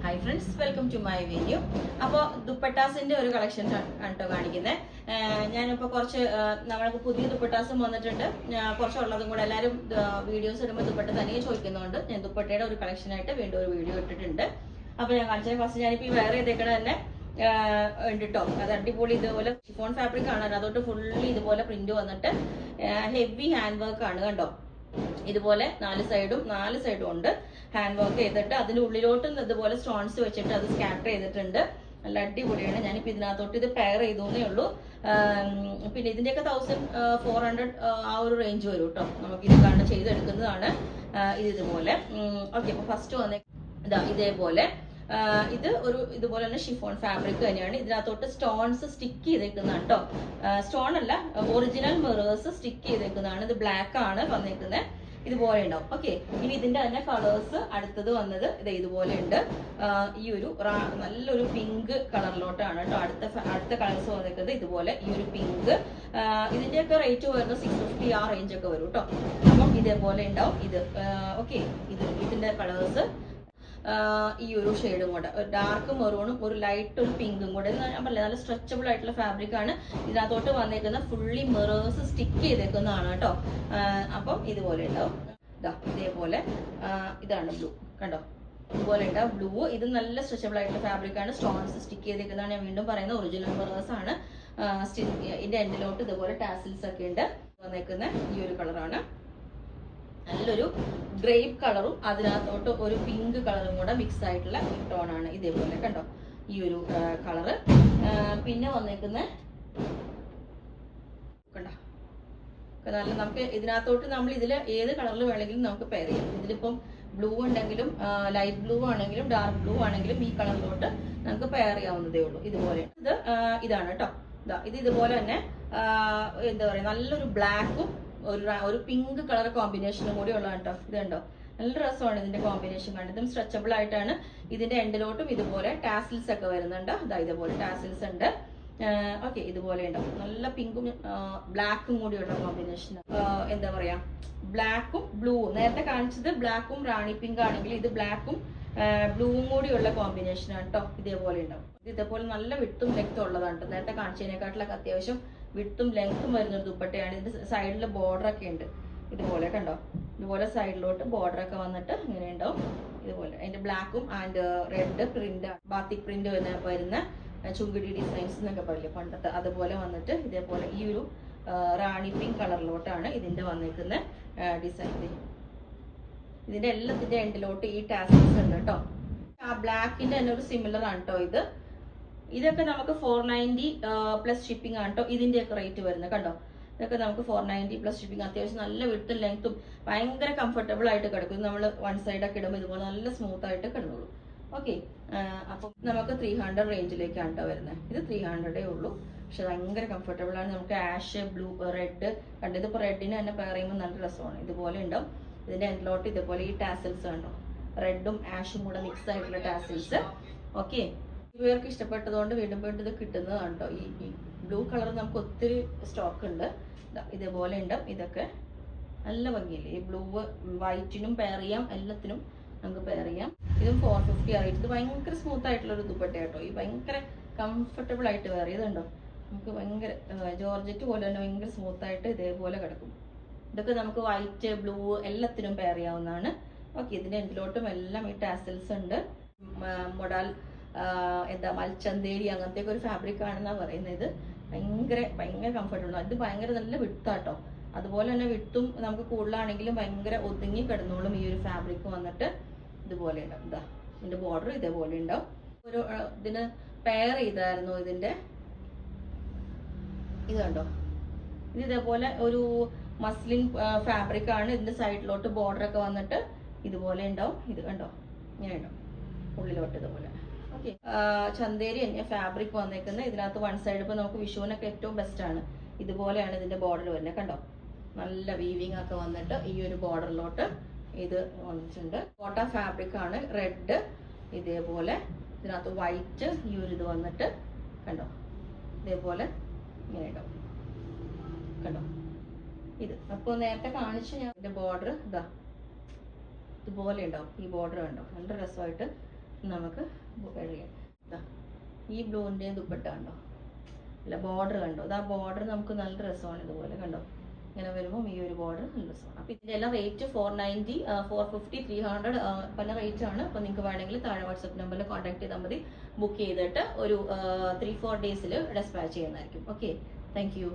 Hi friends, welcome to my video. അപ്പോൾ ദുപ്പട്ടാസിന്റെ ഒരു കളക്ഷൻ ആണ് കാണിക്കുന്നത്. ഞാനിപ്പോൾ കുറച്ച് നമ്മൾക്ക് പുതിയ ദുപ്പട്ടാസും വന്നിട്ടുണ്ട്. കുറച്ചുള്ളതും കൂടെ എല്ലാവരും വീഡിയോസ് ഇടുമ്പോൾ ദുപ്പട്ട തനിയെ ചോദിക്കുന്നതുകൊണ്ട് ഞാൻ ദുപ്പട്ടയുടെ ഒരു കളക്ഷനായിട്ട് വീണ്ടും ഒരു വീഡിയോ ഇട്ടിട്ടുണ്ട്. അപ്പോൾ ഞാൻ കാണിച്ചത് ഫസ്റ്റ് ഞാനിപ്പോൾ ഈ വേറെ ചെയ്തേക്കണ തന്നെ ഉണ്ട് കേട്ടോ. അത് അടിപൊളി ഇതുപോലെ ഷിഫോൺ ഫാബ്രിക് ആണ്. അതോട്ട് ഫുള്ളി ഇതുപോലെ പ്രിന്റ് വന്നിട്ട് ഹെവി ഹാൻഡ് വർക്ക് ആണ് കണ്ടോ. ഇതുപോലെ നാല് സൈഡും ഉണ്ട് ഹാൻഡ് വർക്ക് ചെയ്തിട്ട് അതിന്റെ ഉള്ളിലോട്ടും ഇതുപോലെ സ്റ്റോൺസ് വെച്ചിട്ട് അത് സ്കാറ്റർ ചെയ്തിട്ടുണ്ട്. നല്ല അടിപൊളിയാണ്. ഞാനിപ്പോൾ ഇതിനകത്തോട്ട് ഇത് പെയർ ചെയ്തേ ഉള്ളൂ. പിന്നെ ഇതിന്റെയൊക്കെ 1400 ആ ഒരു റേഞ്ച് വരും കേട്ടോ. നമുക്ക് ഇത് കാണാൻ ചെയ്തെടുക്കുന്നതാണ്. ഇതുപോലെ ഓക്കെ. അപ്പൊ ഫസ്റ്റ് വന്നേ ഇതേപോലെ ഇത് ഒരു ഇതുപോലെ തന്നെ ഷിഫോൺ ഫാബ്രിക് തന്നെയാണ്. ഇതിനകത്തോട്ട് സ്റ്റോൺസ് സ്റ്റിക്ക് ചെയ്തേക്കുന്നതാണ് കേട്ടോ. സ്റ്റോൺ അല്ല, ഒറിജിനൽ മിറേഴ്സ് സ്റ്റിക്ക് ചെയ്തേക്കുന്നതാണ്. ഇത് ബ്ലാക്ക് ആണ് വന്നേക്കുന്നത്. ഇതുപോലെ ഉണ്ടാവും. ഓക്കെ. ഇനി ഇതിന്റെ തന്നെ കളേഴ്സ് അടുത്തത് വന്നത് ഇതുപോലെ ഉണ്ട്. ഈ ഒരു നല്ലൊരു പിങ്ക് കളറിലോട്ടാണ് കേട്ടോ അടുത്ത കളേഴ്സ് വന്നിരിക്കുന്നത്. ഇതുപോലെ ഈ ഒരു പിങ്ക്. ഇതിന്റെയൊക്കെ റേറ്റ് വരുന്നത് 650 ആ റേഞ്ച് ഒക്കെ വരും കേട്ടോ. അപ്പം ഇതേപോലെ ഉണ്ടാവും ഇത്. ഓക്കെ. ഇതിന്റെ കളേഴ്സ് ഈ ഒരു ഷെയ്ഡും കൂടെ, ഒരു ഡാർക്ക് മെറൂണും ഒരു ലൈറ്റ് ഒരു പിങ്കും കൂടെ. ഞാൻ പറഞ്ഞില്ല, നല്ല സ്ട്രെച്ചബിൾ ആയിട്ടുള്ള ഫാബ്രിക് ആണ്. ഇതിനകത്തോട്ട് വന്നേക്കുന്ന ഫുള്ളി മിറേഴ്സ് സ്റ്റിക്ക് ചെയ്തേക്കുന്നതാണ് കേട്ടോ. അപ്പം ഇതുപോലെ ഉണ്ടാവും. ഇതേപോലെ ഇതാണ് ബ്ലൂ കണ്ടോ. ഇതുപോലെ ഉണ്ടാവും ബ്ലൂ. ഇത് നല്ല സ്ട്രെച്ചബിൾ ആയിട്ടുള്ള ഫാബ്രിക് ആണ്. സ്റ്റോൺസ് സ്റ്റിക്ക് ചെയ്തേക്കുന്നതാണ്. ഞാൻ വീണ്ടും പറയുന്നത് ഒറിജിനൽ മിറേഴ്സ് ആണ്. ഇതിന്റെ എൻഡിലോട്ട് ഇതുപോലെ ടാസിൽസ് ഒക്കെ ഉണ്ട്. വന്നേക്കുന്ന ഈ ഒരു കളറാണ്. നല്ലൊരു ഗ്രേപ്പ് കളറും അതിനകത്തോട്ട് ഒരു പിങ്ക് കളറും കൂടെ മിക്സ് ആയിട്ടുള്ള ടോൺ ആണ്. ഇതേപോലെ കണ്ടോ ഈ ഒരു കളറ്. പിന്നെ വന്നേക്കുന്ന കണ്ടോ നല്ല, നമുക്ക് ഇതിനകത്തോട്ട് നമ്മൾ ഇതിൽ ഏത് കളറിൽ വേണമെങ്കിലും നമുക്ക് പെയർ ചെയ്യാം. ഇതിലിപ്പം ബ്ലൂ ഉണ്ടെങ്കിലും ലൈറ്റ് ബ്ലൂ ആണെങ്കിലും ഡാർക്ക് ബ്ലൂ ആണെങ്കിലും ഈ കളറിലോട്ട് നമുക്ക് പെയർ ചെയ്യാവുന്നതേ ഉള്ളൂ. ഇതുപോലെ ഇതാണ് കേട്ടോ. ഇത് ഇതുപോലെ തന്നെ എന്താ പറയാ, നല്ലൊരു ബ്ലാക്കും ഒരു പിങ്ക് കളർ കോമ്പിനേഷനും കൂടി ഉള്ളതാണ് കേട്ടോ. ഇത് കണ്ടോ, നല്ല രസമാണ് ഇതിന്റെ കോമ്പിനേഷൻ കണ്ടത്. ഇതും സ്ട്രെച്ചബിൾ ആയിട്ടാണ്. ഇതിന്റെ എൻഡിലോട്ടും ഇതുപോലെ ടാസിൽസ് ഒക്കെ വരുന്നുണ്ട്. ഇതുപോലെ ടാസിൽസ് ഉണ്ട്. ഓക്കെ. ഇതുപോലെ ഉണ്ടാവും. നല്ല പിങ്കും ബ്ലാക്കും കൂടിയുള്ള കോമ്പിനേഷൻ. എന്താ പറയാ, ബ്ലാക്കും ബ്ലൂവും. നേരത്തെ കാണിച്ചത് ബ്ലാക്കും റാണി പിങ്ക് ആണെങ്കിൽ ഇത് ബ്ലാക്കും ബ്ലൂവും കൂടിയുള്ള കോമ്പിനേഷൻ ആണ് കേട്ടോ. ഇതേപോലെ ഉണ്ടാവും. ഇതേപോലെ നല്ല വിട്ടും ലെങ്ത്തും ഉള്ളതാണ് കേട്ടോ. നേരത്തെ കാണിച്ചതിനെക്കാട്ടിലൊക്കെ അത്യാവശ്യം വിട്ടും ലെങ്ത്തും വരുന്നൊരു ദുപ്പട്ടയാണ്. ഇതിന്റെ സൈഡിൽ ബോർഡർ ഒക്കെ ഉണ്ട്. ഇതുപോലെ കണ്ടോ. ഇതുപോലെ സൈഡിലോട്ട് ബോർഡർ ഒക്കെ വന്നിട്ട് ഇങ്ങനെ ഉണ്ടാവും. ഇതുപോലെ അതിന്റെ ബ്ലാക്കും and red print, batik print വരുന്ന ചുങ്കിടി ഡിസൈൻസ് എന്നൊക്കെ പറയില്ലേ പണ്ടത്തെ, അതുപോലെ വന്നിട്ട് ഇതേപോലെ ഈ ഒരു റാണി പിങ്ക് കളറിലോട്ടാണ് ഇതിന്റെ വന്നിരിക്കുന്ന ഡിസൈൻ. ഇതിന്റെ എല്ലാത്തിന്റെ എൻഡിലോട്ട് ഈ ടാസൽസ് ഉണ്ട് കേട്ടോ. ആ ബ്ലാക്കിന്റെ തന്നെ ഒരു സിമിലർ ആണ് കേട്ടോ. ഇതൊക്കെ നമുക്ക് 490 പ്ലസ് ഷിപ്പിംഗ് ആണ് കേട്ടോ. ഇതിന്റെയൊക്കെ റേറ്റ് വരുന്നത് കണ്ടോ. ഇതൊക്കെ നമുക്ക് 490 പ്ലസ് ഷിപ്പിംഗ്. അത്യാവശ്യം നല്ല വിട്ടും ലെങ്ത്തും ഭയങ്കര കംഫർട്ടബിൾ ആയിട്ട് കിടക്കും. നമ്മൾ വൺ സൈഡ് ഒക്കെ ഇടുമ്പോൾ ഇതുപോലെ നല്ല സ്മൂത്ത് ആയിട്ട് കിടന്നോളൂ. ഓക്കെ. അപ്പം നമുക്ക് 300 റേഞ്ചിലേക്കാണ് കേട്ടോ വരുന്നത്. ഇത് 300 ഉള്ളൂ. പക്ഷെ ഭയങ്കര കംഫർട്ടബിൾ ആണ്. നമുക്ക് ആഷ്, ബ്ലൂ, റെഡ് കണ്ടത്. ഇപ്പോൾ റെഡിന് തന്നെ പെയർ ചെയ്യുമ്പോൾ നല്ല രസമാണ്. ഇതുപോലെ ഉണ്ടാവും. ഇതിന്റെ എൻഡിലോട്ട് ഇതുപോലെ ഈ ടാസിൽസ് കണ്ടോ, റെഡും ആഷും കൂടെ മിക്സ് ആയിട്ടുള്ള ടാസിൽസ്. ഓക്കെ. ഇവർക്ക് ഇഷ്ടപ്പെട്ടതുകൊണ്ട് വീണ്ടും വീണ്ടും ഇത് കിട്ടുന്നതാണ് കേട്ടോ. ഈ ബ്ലൂ കളർ നമുക്ക് ഒത്തിരി സ്റ്റോക്ക് ഉണ്ട്. ഇതേപോലെ ഉണ്ട്. ഇതൊക്കെ നല്ല ഭംഗിയില്ലേ. ഈ ബ്ലൂ വൈറ്റിനും പെയർ ചെയ്യാം, എല്ലാത്തിനും നമുക്ക് പെയർ ചെയ്യാം. ഇതും 450 ആയിട്ട്. ഇത് ഭയങ്കര സ്മൂത്ത് ആയിട്ടുള്ള ഒരു ദുപ്പട്ട കേട്ടോ. ഈ ഭയങ്കര കംഫർട്ടബിൾ ആയിട്ട് വേറെ ചെയ്തുണ്ടോ. നമുക്ക് ഭയങ്കര ജോർജറ്റ് പോലെ തന്നെ ഭയങ്കര സ്മൂത്ത് ആയിട്ട് ഇതേപോലെ കിടക്കും. ഇതൊക്കെ നമുക്ക് വൈറ്റ്, ബ്ലൂ എല്ലാത്തിനും പെയർ ചെയ്യാവുന്നതാണ്. ഓക്കെ. ഇതിന്റെ എൻഡിലോട്ടും എല്ലാം ഈ ടാസൽസ് ഉണ്ട്. മൊഡാൽ എന്താ മൽച്ചന്തേരി അങ്ങനത്തെ ഒരു ഫാബ്രിക് ആണെന്നാണ് പറയുന്നത്. ഭയങ്കര കംഫർട്ടബിൾ ആണ്. ഇത് ഭയങ്കര നല്ല വിട്ടാട്ടോ. അതുപോലെ തന്നെ വിട്ടും നമുക്ക് കൂടുതലാണെങ്കിലും ഭയങ്കര ഒതുങ്ങി കിടന്നോളും. ഈ ഒരു ഫാബ്രിക് വന്നിട്ട് ഇതുപോലെ ഉണ്ടാവും. ഇതിന്റെ ബോർഡർ ഇതേപോലെ ഉണ്ടാവും. ഒരു ഇതിന് പെയർ ചെയ്തായിരുന്നു ഇതിന്റെ. ഇത് കണ്ടോ. ഇത് ഇതേപോലെ ഒരു മസ്ലിൻ ഫാബ്രിക് ആണ്. ഇതിന്റെ സൈഡിലോട്ട് ബോർഡർ ഒക്കെ വന്നിട്ട് ഇതുപോലെ ഉണ്ടാവും. ഇത് കണ്ടോ, ഇങ്ങനെ ഉണ്ടാവും ഉള്ളിലോട്ട് ഇതുപോലെ. ഓക്കെ. ചന്തേരി തന്നെ ഫാബ്രിക് വന്നേക്കുന്നത്. ഇതിനകത്ത് വൺ സൈഡ് ഇപ്പൊ നമുക്ക് വിഷുവിനൊക്കെ ഏറ്റവും ബെസ്റ്റ് ആണ്. ഇതുപോലെയാണ് ഇതിന്റെ ബോർഡർ വരുന്നത് കണ്ടോ. നല്ല വീവിങ് ഒക്കെ വന്നിട്ട് ഈ ഒരു ബോർഡറിലോട്ട് ഇത് വന്നിട്ടുണ്ട്. കോട്ട ഫാബ്രിക് ആണ്. റെഡ് ഇതേപോലെ, ഇതിനകത്ത് വൈറ്റ് ഈ ഒരു ഇത് വന്നിട്ട് കണ്ടോ. ഇതേപോലെ ഇങ്ങനെ ഉണ്ടാവും കണ്ടോ. ഇത് അപ്പോൾ നേരത്തെ കാണിച്ചു ഞാൻ. ഇതിന്റെ ബോർഡർ ഇതുപോലെ ഉണ്ടാവും. ഈ ബോർഡർ കണ്ടോ, നല്ല രസമായിട്ട് നമുക്ക് കഴിയാം. ഈ ബ്ലൂവിൻ്റെയും ദുപ്പട്ട കണ്ടോ, അല്ല ബോർഡർ കണ്ടോ, ആ ബോർഡർ നമുക്ക് നല്ല രസമാണ്. ഇതുപോലെ കണ്ടോ, ഇങ്ങനെ വരുമ്പോൾ ഈ ഒരു ബോർഡർ നല്ല രസമാണ്. അപ്പോൾ ഇതിൻ്റെ എല്ലാം റേറ്റ് 490, 450, 300 പല റേറ്റ് ആണ്. അപ്പോൾ നിങ്ങൾക്ക് വേണമെങ്കിൽ താഴെ വാട്സപ്പ് നമ്പറിൽ കോൺടാക്ട് ചെയ്താൽ മതി. ബുക്ക് ചെയ്തിട്ട് ഒരു 3-4 ഡേയ്സിൽ ഡെസ്പാച്ച് ചെയ്യുന്നതായിരിക്കും. Okay, thank you.